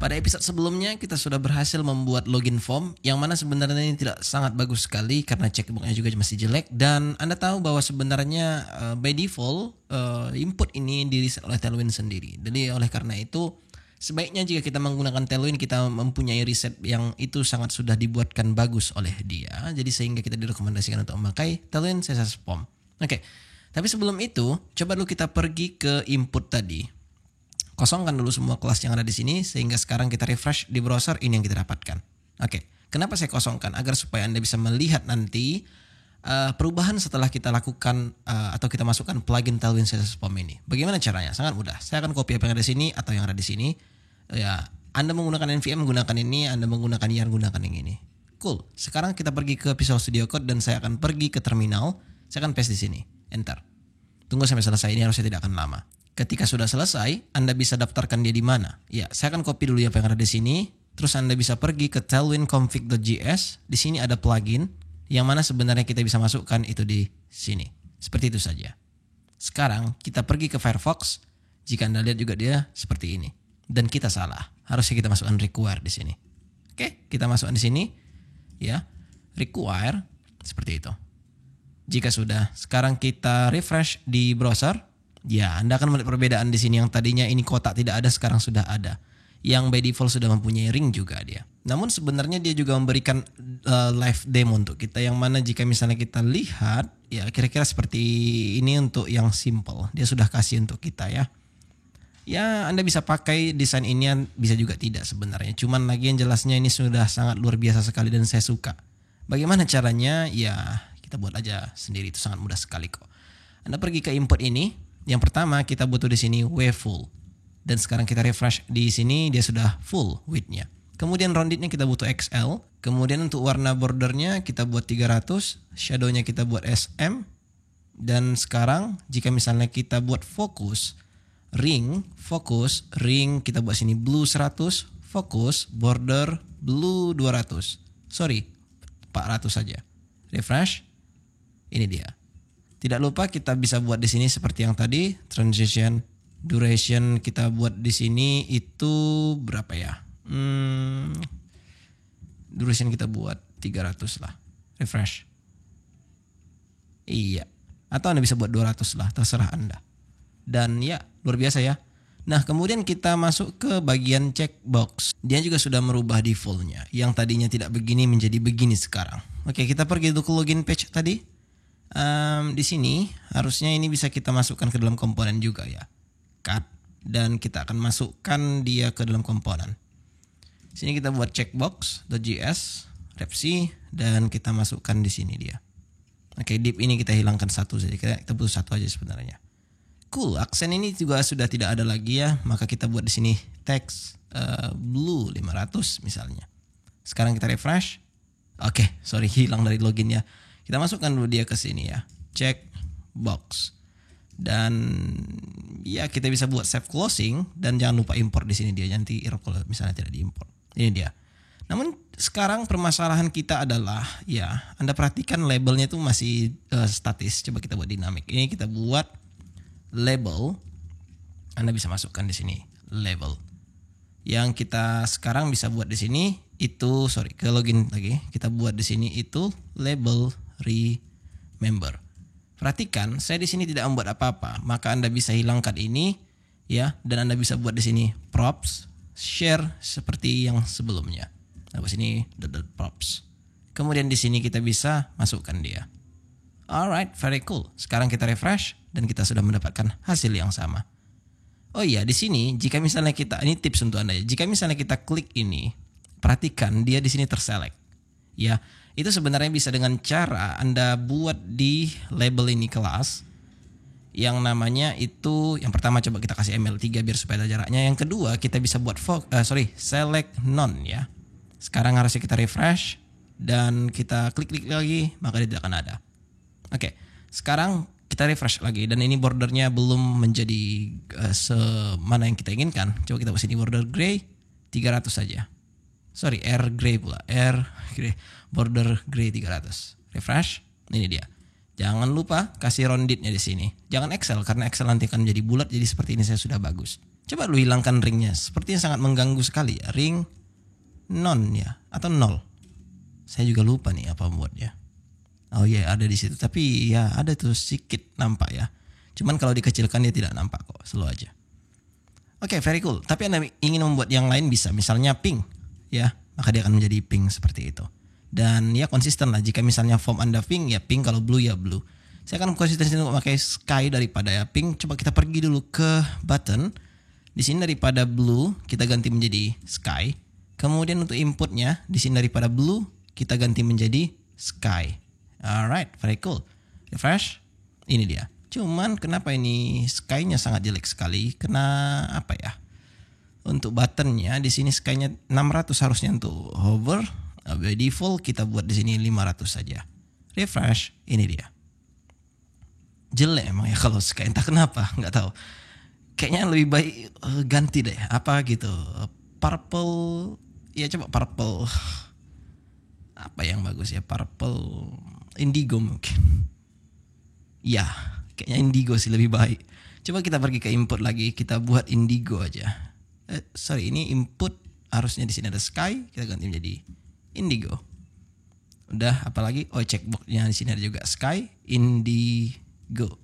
Pada episode sebelumnya kita sudah berhasil membuat login form yang mana sebenarnya ini tidak sangat bagus sekali karena checkboxnya juga masih jelek, dan Anda tahu bahwa sebenarnya by default input ini di-reset oleh Tailwind sendiri. Jadi oleh karena itu sebaiknya jika kita menggunakan Tailwind kita mempunyai reset yang itu sangat sudah dibuatkan bagus oleh dia. Jadi sehingga kita direkomendasikan untuk memakai Tailwind CSS Form. Oke. Tapi sebelum itu coba dulu kita pergi ke input tadi. Kosongkan dulu semua kelas yang ada di sini sehingga sekarang kita refresh di browser, ini yang kita dapatkan. Oke, kenapa saya kosongkan? Agar supaya Anda bisa melihat nanti perubahan setelah kita lakukan atau kita masukkan plugin Tailwind CSS Form ini. Bagaimana caranya? Sangat mudah. Saya akan copy apa yang ada di sini atau yang ada di sini. Ya, Anda menggunakan NVM menggunakan ini, Anda menggunakan YARN gunakan yang ini. Cool. Sekarang kita pergi ke Visual Studio Code dan saya akan pergi ke terminal. Saya akan paste di sini. Enter. Tunggu sampai selesai, ini harusnya tidak akan lama. Ketika sudah selesai, Anda bisa daftarkan dia di mana. Ya, saya akan copy dulu apa yang ada di sini. Terus Anda bisa pergi ke tailwindconfig.js. Di sini ada plugin yang mana sebenarnya kita bisa masukkan itu di sini. Seperti itu saja. Sekarang kita pergi ke Firefox. Jika Anda lihat juga dia seperti ini. Dan kita salah. Harusnya kita masukkan require di sini. Oke, kita masukkan di sini. Ya, require seperti itu. Jika sudah, sekarang kita refresh di browser. Ya, Anda akan melihat perbedaan di sini. Yang tadinya ini kotak tidak ada, sekarang sudah ada. Yang by default sudah mempunyai ring juga dia. Namun sebenarnya dia juga memberikan live demo untuk kita. Yang mana jika misalnya kita lihat, ya kira-kira seperti ini untuk yang simple. Dia sudah kasih untuk kita ya. Ya, Anda bisa pakai desain ini, bisa juga tidak sebenarnya. Cuman lagi yang jelasnya ini sudah sangat luar biasa sekali dan saya suka. Bagaimana caranya? Ya, kita buat aja sendiri, itu sangat mudah sekali kok. Anda pergi ke input ini. Yang pertama kita butuh di sini wave full. Dan sekarang kita refresh di sini dia sudah full width-nya. Kemudian rounded-nya kita butuh XL. Kemudian untuk warna bordernya kita buat 300. Shadow-nya kita buat SM. Dan sekarang jika misalnya kita buat fokus ring kita buat sini blue 100, fokus border blue 200. Sorry, 400 saja. Refresh. Ini dia. Tidak lupa kita bisa buat di sini seperti yang tadi, transition, duration kita buat di sini itu berapa ya? Duration kita buat 300 lah. Refresh. Iya. Atau Anda bisa buat 200 lah, terserah Anda. Dan ya, luar biasa ya. Nah, kemudian kita masuk ke bagian checkbox. Dia juga sudah merubah defaultnya. Yang tadinya tidak begini menjadi begini sekarang. Oke, kita pergi ke login page tadi. Di sini harusnya ini bisa kita masukkan ke dalam komponen juga ya. Cut. Dan kita akan masukkan dia ke dalam komponen. Sini kita buat checkbox.js, repc, dan kita masukkan di sini dia. Oke, div ini kita hilangkan satu saja. Kita butuh satu aja sebenarnya. Cool, aksen ini juga sudah tidak ada lagi ya. Maka kita buat di sini text blue 500 misalnya. Sekarang kita refresh. Oke, sorry hilang dari loginnya. Kita masukkan dulu dia ke sini ya. Check box. Dan ya kita bisa buat save closing dan jangan lupa import di sini dia, nanti error kalau misalnya tidak diimport. Ini dia. Namun sekarang permasalahan kita adalah ya, Anda perhatikan labelnya itu masih statis. Coba kita buat dinamik. Ini kita buat label. Anda bisa masukkan di sini label. Yang kita sekarang bisa buat di sini itu, sorry, ke login lagi. Kita buat di sini itu label remember. Perhatikan, saya di sini tidak membuat apa-apa, maka Anda bisa hilangkan ini ya, dan Anda bisa buat di sini props share seperti yang sebelumnya. Nah, sini props. Kemudian di sini kita bisa masukkan dia. Alright, very cool. Sekarang kita refresh dan kita sudah mendapatkan hasil yang sama. Oh iya, di sini jika misalnya kita, ini tips untuk Anda ya. Jika misalnya kita klik ini, perhatikan dia di sini terselect. Ya, itu sebenarnya bisa dengan cara Anda buat di label ini kelas yang namanya itu, yang pertama coba kita kasih ML3 biar supaya ada jaraknya. Yang kedua kita bisa buat select none ya. Sekarang harusnya kita refresh dan kita klik-klik lagi, maka dia tidak akan ada. Oke, sekarang kita refresh lagi dan ini bordernya belum menjadi semana yang kita inginkan. Coba kita buat sini border gray 300 saja. Sorry, air gray pula. Air gray. Border gray 300. Refresh. Ini dia. Jangan lupa kasih roundednya di sini. Jangan Excel karena Excel nanti akan menjadi bulat, jadi seperti ini saya sudah bagus. Coba lu hilangkan ringnya, sepertinya sangat mengganggu sekali ya. Ring non ya atau 0. Saya juga lupa nih apa buatnya. Oh iya ada di situ, tapi ya ada tuh sedikit nampak ya. Cuman kalau dikecilkan dia tidak nampak kok, slow aja. Oke, very cool. Tapi Anda ingin membuat yang lain bisa, misalnya pink ya, maka dia akan menjadi pink seperti itu. Dan ya konsisten lah, jika misalnya form Anda pink ya pink, kalau blue ya blue. Saya akan konsisten untuk pakai sky daripada ya pink. Coba kita pergi dulu ke button. Di sini daripada blue kita ganti menjadi sky. Kemudian untuk inputnya di sini daripada blue kita ganti menjadi sky. Alright, very cool. Refresh. Ini dia. Cuman kenapa ini sky-nya sangat jelek sekali? Kena apa ya? Untuk buttonnya di sini sky-nya 600 harusnya untuk hover. By default kita buat di sini 500 saja. Refresh. Ini dia. Jelek emang ya kalau sky, entah kenapa, nggak tahu. Kayaknya lebih baik ganti deh. Apa gitu? Purple. Ya coba purple. Apa yang bagus ya? Purple indigo mungkin. Ya, kayaknya indigo sih lebih baik. Coba kita pergi ke input lagi, kita buat indigo aja. Sorry, ini input harusnya di sini ada sky, kita ganti menjadi indigo. Udah, apalagi? Oh, checkboxnya di sini ada juga sky, indigo.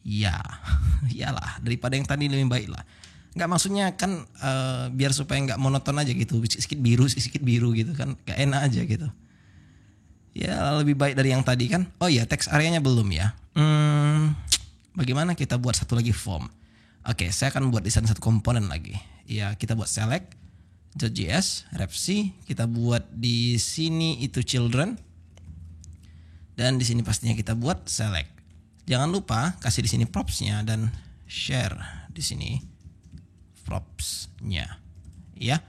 Ya, iyalah, daripada yang tadi lebih baik lah. Nggak, maksudnya kan biar supaya nggak monoton aja gitu, sedikit biru gitu kan, nggak enak aja gitu. Ya lebih baik dari yang tadi kan. Oh ya, text areanya belum ya. Bagaimana kita buat satu lagi form? Oke, saya akan buat di sana satu komponen lagi. Ya, kita buat select .js, ref-c, kita buat di sini itu children. Dan di sini pastinya kita buat select. Jangan lupa kasih di sini props-nya dan share di sini props-nya. Ya.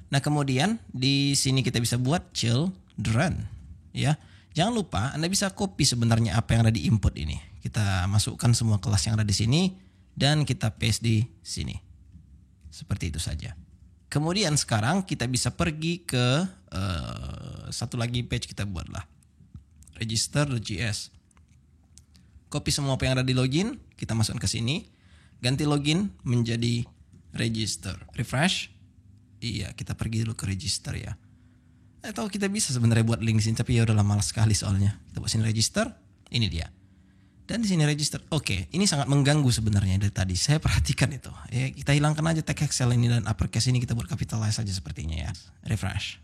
Nah, kemudian di sini kita bisa buat children. Ya, jangan lupa Anda bisa copy sebenarnya apa yang ada di input ini. Kita masukkan semua kelas yang ada di sini dan kita paste di sini. Seperti itu saja. Kemudian sekarang kita bisa pergi ke satu lagi page, kita buatlah register.js. Copy semua apa yang ada di login, kita masukkan ke sini. Ganti login menjadi register. Refresh. Iya, kita pergi dulu ke register ya. Atau kita bisa sebenarnya buat link di sini, tapi ya udahlah malas sekali soalnya. Kita buat sini register, ini dia. Dan di sini register. Oke, ini sangat mengganggu sebenarnya dari tadi. Saya perhatikan itu. Ya, kita hilangkan aja tag Excel ini dan uppercase ini, kita buat capitalize saja sepertinya ya. Refresh.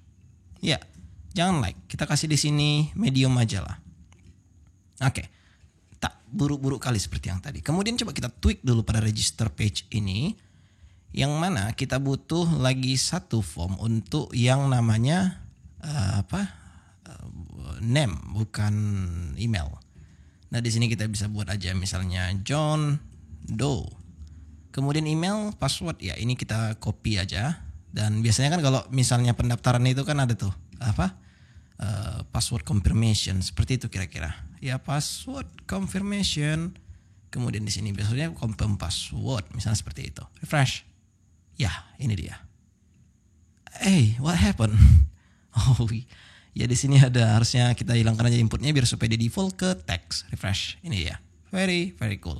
Ya, jangan like. Kita kasih di sini medium aja lah. Oke. Tak buruk-buruk kali seperti yang tadi. Kemudian coba kita tweak dulu pada register page ini. Yang mana kita butuh lagi satu form untuk yang namanya name, bukan email. Nah, di sini kita bisa buat aja misalnya John Doe. Kemudian email, password ya ini kita copy aja. Dan biasanya kan kalau misalnya pendaftaran itu kan ada tuh password confirmation, seperti itu kira-kira. Ya, password confirmation. Kemudian di sini biasanya confirm password, misalnya seperti itu. Refresh. Ya, ini dia. Hey, what happened? Oh, ya di sini ada, harusnya kita hilangkan aja inputnya biar supaya di default ke text. Refresh. Ini dia. Very cool.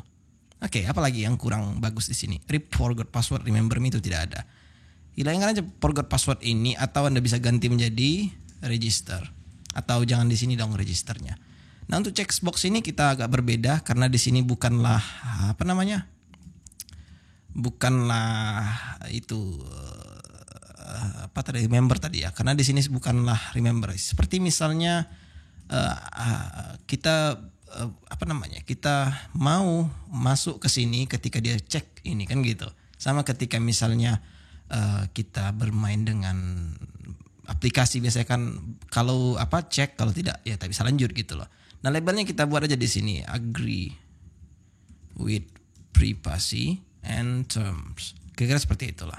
Oke, apalagi yang kurang bagus di sini? Forgot password, remember me itu tidak ada. Hilangkan aja forgot password ini, atau Anda bisa ganti menjadi register. Atau jangan di sini dong registernya. Nah, untuk checkbox ini kita agak berbeda karena di sini bukanlah bukanlah itu remember tadi ya, karena di sini bukanlah remember. Seperti misalnya kita kita mau masuk ke sini ketika dia cek ini kan gitu. Sama ketika misalnya kita bermain dengan aplikasi, biasanya kan kalau cek, kalau tidak ya tak bisa lanjut gitu loh. Nah, labelnya kita buat aja di sini, agree with privacy and terms. Kira-kira seperti itulah.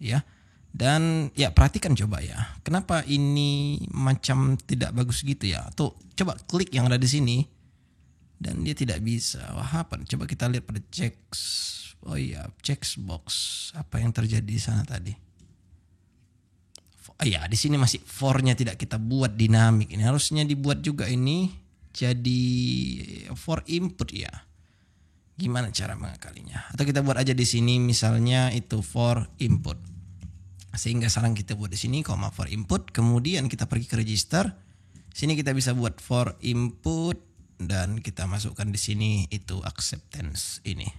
Ya. Dan ya perhatikan coba ya. Kenapa ini macam tidak bagus gitu ya? Tuh, coba klik yang ada di sini dan dia tidak bisa. Wah, apa? Coba kita lihat pada checks. Oh iya, checkbox. Apa yang terjadi di sana tadi? Oh ya, di sini masih for-nya tidak kita buat dinamik. Ini harusnya dibuat juga ini jadi for input ya. Gimana cara mengakalinya? Atau kita buat aja di sini misalnya itu for input. Sehingga sekarang kita buat di sini for input, kemudian kita pergi ke register. Sini kita bisa buat for input dan kita masukkan di sini itu acceptance ini.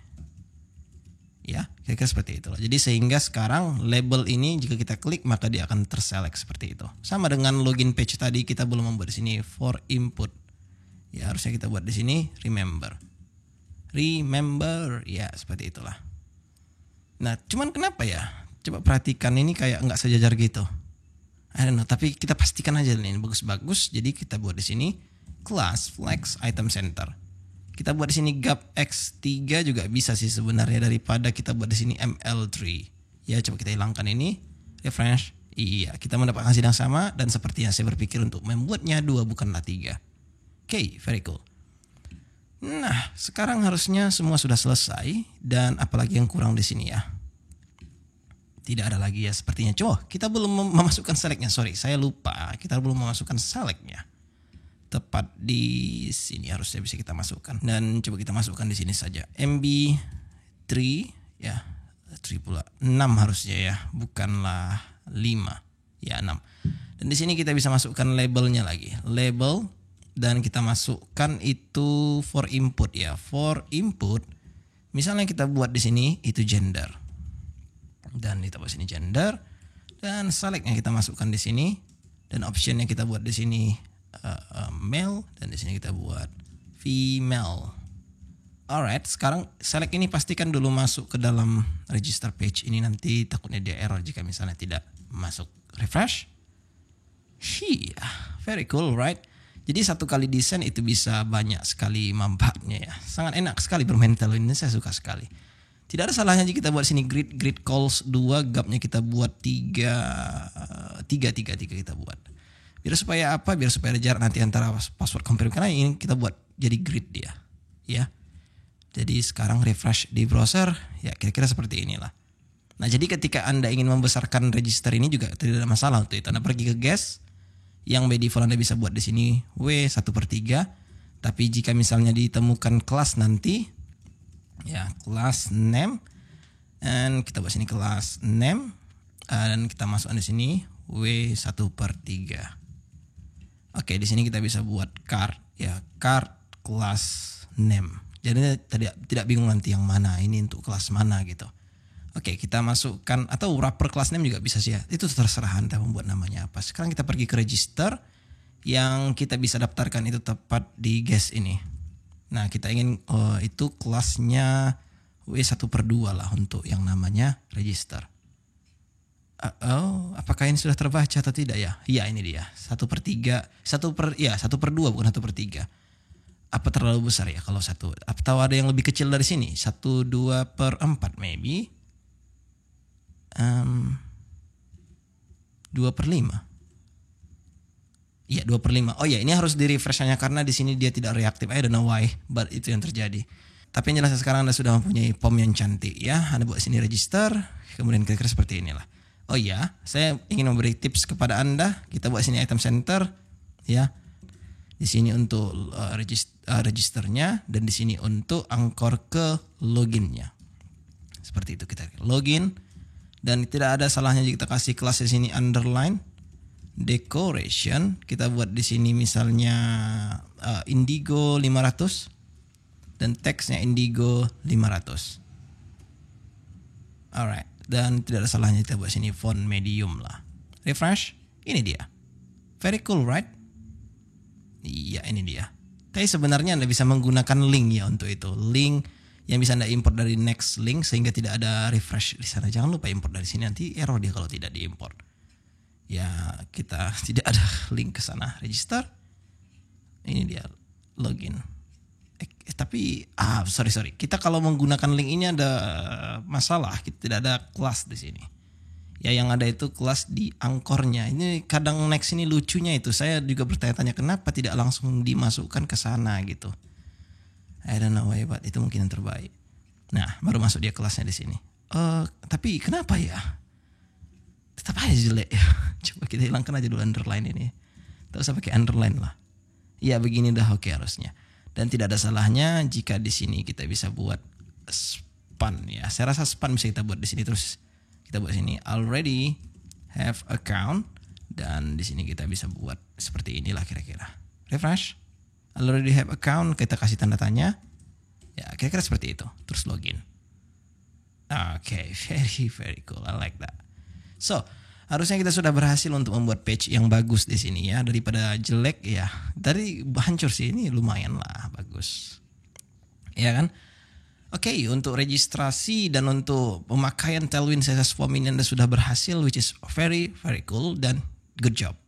Ya, kira-kira seperti itulah. Jadi sehingga sekarang label ini jika kita klik maka dia akan terselect seperti itu. Sama dengan login page tadi kita belum membuat di sini for input. Ya, harusnya kita buat di sini remember. Remember, ya seperti itulah. Nah, cuman kenapa ya? Coba perhatikan ini kayak nggak sejajar gitu. I don't know, tapi kita pastikan aja nih bagus-bagus. Jadi kita buat di sini class flex item center. Kita buat di sini gap x3 juga bisa sih sebenarnya daripada kita buat di sini ml3. Ya coba kita hilangkan ini, refresh. Iya, kita mendapatkan hasil yang sama dan seperti yang saya berpikir untuk membuatnya 2 bukanlah 3. Oke, very cool. Nah, sekarang harusnya semua sudah selesai dan apalagi yang kurang di sini ya. Tidak ada lagi ya sepertinya. Kita belum memasukkan selectnya. Sorry, saya lupa. Kita belum memasukkan selectnya. Tepat di sini harusnya bisa kita masukkan. Dan coba kita masukkan di sini saja. MB3 ya. 3 pula. 6 harusnya ya. Bukanlah 5. Ya 6. Dan di sini kita bisa masukkan labelnya lagi. Label. Dan kita masukkan itu for input ya. For input. Misalnya kita buat di sini itu gender. Dan kita buat sini gender dan selectnya kita masukkan di sini dan optionnya kita buat di sini male dan di sini kita buat female. Alright, sekarang select ini pastikan dulu masuk ke dalam register page ini, nanti takutnya dia error jika misalnya tidak masuk. Refresh. Very cool, right? Jadi satu kali desain itu bisa banyak sekali manfaatnya ya. Sangat enak sekali bermain Trello ini, saya suka sekali. Tidak ada salahnya jika kita buat sini grid calls 2, gapnya kita buat 3 kita buat. Biar supaya apa? Biar supaya ada jarak nanti antara password compare, karena ini kita buat jadi grid dia. Ya. Jadi sekarang refresh di browser, ya kira-kira seperti inilah. Nah, jadi ketika Anda ingin membesarkan register ini juga tidak ada masalah untuk itu. Anda pergi ke guest, yang by default Anda bisa buat di sini W1/3. Tapi jika misalnya ditemukan kelas nanti, ya kelas name, dan kita buat sini kelas name, dan kita masukkan di sini W1/3. Oke, di sini kita bisa buat card ya, card kelas name. Jadi tidak bingung nanti yang mana ini untuk kelas mana gitu. Oke, kita masukkan atau wrapper kelas name juga bisa sih ya. Itu terserah Anda membuat namanya apa. Sekarang kita pergi ke register yang kita bisa daftarkan itu tepat di guest ini. Nah, kita ingin itu kelasnya W1/2 lah untuk yang namanya register. Apakah ini sudah terbaca atau tidak ya? Iya, ini dia. 1/3, 1/2 bukan 1/3. Apa terlalu besar ya kalau 1? Atau ada yang lebih kecil dari sini? 1/2/4 maybe. 2/5. Iya, 2/5. Oh ya, ini harus di refreshnya karena di sini dia tidak reaktif. I don't know why, but itu yang terjadi. Tapi yang jelas sekarang Anda sudah mempunyai form yang cantik ya. Anda buat sini register, kemudian kira-kira seperti inilah. Oh ya, saya ingin memberi tips kepada Anda. Kita buat sini item center ya. Di sini untuk registernya dan di sini untuk angkor ke loginnya. Seperti itu, kita login dan tidak ada salahnya jika kita kasih kelas di sini underline decoration. Kita buat di sini misalnya indigo 500 dan teksnya indigo 500. Alright, dan tidak ada salahnya kita buat sini font medium lah. Refresh, ini dia. Very cool, right? Iya, ini dia. Tapi sebenarnya Anda bisa menggunakan link ya untuk itu. Link yang bisa Anda import dari next link sehingga tidak ada refresh di sana. Jangan lupa import dari sini, nanti error dia kalau tidak diimport. Ya, kita tidak ada link ke sana. Register. Ini dia login. Tapi sorry. Kita kalau menggunakan link ini ada masalah. Kita tidak ada kelas di sini. Ya, yang ada itu kelas di angkornya. Ini kadang next ini lucunya itu. Saya juga bertanya-tanya kenapa tidak langsung dimasukkan ke sana gitu. I don't know why, but itu mungkin yang terbaik. Nah, baru masuk dia kelasnya di sini. Tapi kenapa ya? Tetap aja jelek ya. Coba kita hilangkan aja dulu underline ini. Tak usah pakai underline lah. Ya begini dah oke harusnya. Dan tidak ada salahnya jika di sini kita bisa buat span ya. Saya rasa span bisa kita buat di sini, terus kita buat sini already have account, dan di sini kita bisa buat seperti inilah kira-kira. Refresh. Already have account, kita kasih tanda tanya. Ya, kira-kira seperti itu. Terus login. Oke, very cool. I like that. So, harusnya kita sudah berhasil untuk membuat page yang bagus di sini ya, daripada jelek ya. Dari hancur sih, ini lumayan lah bagus. Ya kan? Oke, untuk registrasi dan untuk pemakaian Tailwind CSS Form ini Anda sudah berhasil, which is very cool dan good job.